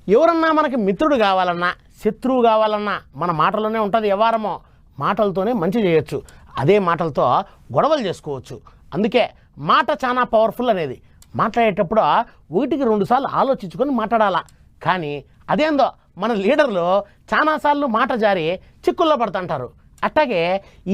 ఎవరన్నా మనకి మిత్రుడు కావాలన్నా శత్రువు కావాలన్నా మన మాటలోనే ఉంటుంది. వ్యవహారమో మాటలతోనే మంచి చేయొచ్చు, అదే మాటలతో గొడవలు చేసుకోవచ్చు. అందుకే మాట చాలా పవర్ఫుల్ అనేది. మాట్లాడేటప్పుడు 1కి 2 సార్లు ఆలోచించుకొని మాట్లాడాలా. కానీ అదేందో మన లీడర్లు చాలాసార్లు మాట జారి చిక్కుల్లో పడుతుంటారు. అట్లాగే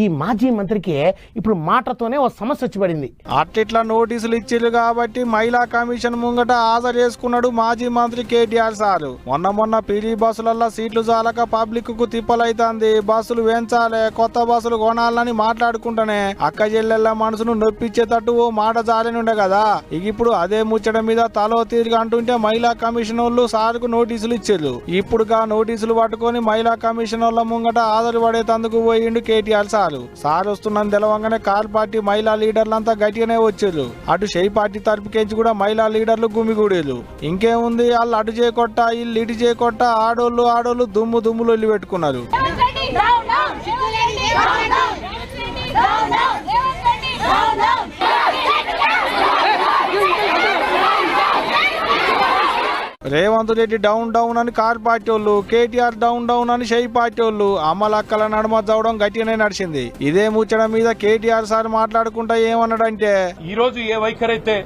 ఈ మాజీ మంత్రికి ఇప్పుడు మాటతోనే ఓ సమస్య వచ్చి పడింది. అట్లా నోటీసులు ఇచ్చిర్రు కాబట్టి మహిళా కమిషన్ ముంగట హాజరు చేసుకున్నాడు మాజీ మంత్రి కేటీఆర్ సారు. మొన్న పీడీ బస్సులలో సీట్లు చాలక పబ్లిక్ కు తిప్పలైతుంది. బస్సులు వేంచాలే, కొత్త బస్సులు కొనాలని మాట్లాడుకుంటానే అక్క చెల్లెళ్ళ మనసును నొప్పించేటట్టు ఓ మాట జారినుండే కదా. ఇప్పుడు అదే ముచ్చట మీద తలో తీరుగా అంటుంటే మహిళా కమిషన్ వాళ్ళు సార్కు నోటీసులు ఇచ్చిర్రు. ఇప్పుడుగా నోటీసులు పట్టుకొని మహిళా కమిషన్ వాళ్ళ ముంగట హాజరు పడేటందుకు పోయిండు కేటీఆర్ సార్ వస్తుందని తెలవంగానే కాల్ పార్టీ మహిళా లీడర్లంతా గట్టిగానే వచ్చారు. అటు షై పార్టీ తరపుకేంచి కూడా మహిళా లీడర్లు గుమిగూడేరు. ఇంకేముంది, వాళ్ళు అటు చేయకొట్ట వీళ్ళు ఇటు చేయకొట్ట ఆడోళ్ళు దుమ్ములు వెళ్ళి పెట్టుకున్నారు. రేవంత్ రెడ్డి డౌన్ అని కార్ పార్టీ వాళ్ళు, కేటీఆర్ డౌన్ అని షై పార్టీ వాళ్ళు అమ్మలక్కల నడుమ చదవడం గట్టిగానే నడిచింది. ఇదే ముచ్చట మీద కేటీఆర్ సార్ మాట్లాడుకుంటా ఏమన్నాడంటే, ఈ రోజు ఏ వైఖరి అయితే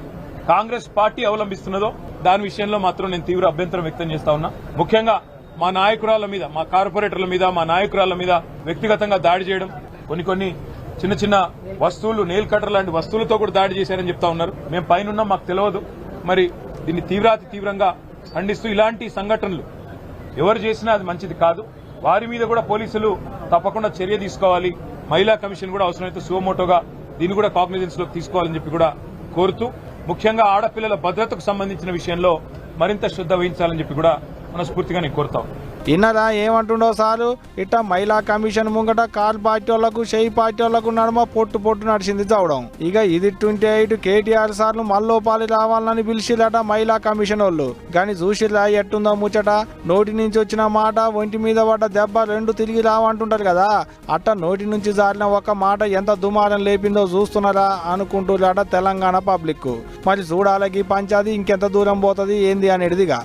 కాంగ్రెస్ పార్టీ అవలంబిస్తున్నదో దాని విషయంలో మాత్రం నేను తీవ్ర అభ్యంతరం వ్యక్తం చేస్తా ఉన్నా. ముఖ్యంగా మా నాయకురాల మీద, మా కార్పొరేటర్ల మీద, మా నాయకురాల మీద వ్యక్తిగతంగా దాడి చేయడం, కొన్ని చిన్న వస్తువులు, నెయిల్ కటర్ లాంటి వస్తువులతో కూడా దాడి చేశారని చెప్తా ఉన్నారు. మేము పైన మాకు తెలియదు. మరి దీన్ని తీవ్రంగా ఖండిస్తూ ఇలాంటి సంఘటనలు ఎవరు చేసినా అది మంచిది కాదు. వారి మీద కూడా పోలీసులు తప్పకుండా చర్య తీసుకోవాలి. మహిళా కమిషన్ కూడా అవసరమైతే సుమోటోగా దీన్ని కూడా కాగ్నిజెన్స్ లోకి తీసుకోవాలని చెప్పి కూడా కోరుతూ, ముఖ్యంగా ఆడపిల్లల భద్రతకు సంబంధించిన విషయంలో మరింత శ్రద్ధ వహించాలని చెప్పి కూడా మనస్ఫూర్తిగా నేను కోరుతాం. ఇన్నరా ఏమంటుండో సారు, ఇట్లా మహిళా కమిషన్ ముంగట కాల్ పార్టీ వాళ్లకు షై పార్టీ వాళ్లకు నడుమ పొట్టు నడిచింది చదవడం. ఇక ఇదిట్టుంటే ఇటు కేటీఆర్ సార్లు మల్లోపాలి రావాలని పిలిచిరట మహిళా కమిషన్ వాళ్ళు. కానీ చూసిరా ఎట్టుందో ముచ్చట. నోటి నుంచి వచ్చిన మాట ఒంటి మీద పడ్డ దెబ్బ 2 తిరిగి రావంటుంటారు కదా. అట్ట నోటి నుంచి జారిన ఒక మాట ఎంత దుమారం లేపిందో చూస్తున్నారా అనుకుంటున్నారట తెలంగాణ పబ్లిక్. మరి చూడాలకి పంచాది ఇంకెంత దూరం పోతుంది ఏంది అనేదిగా.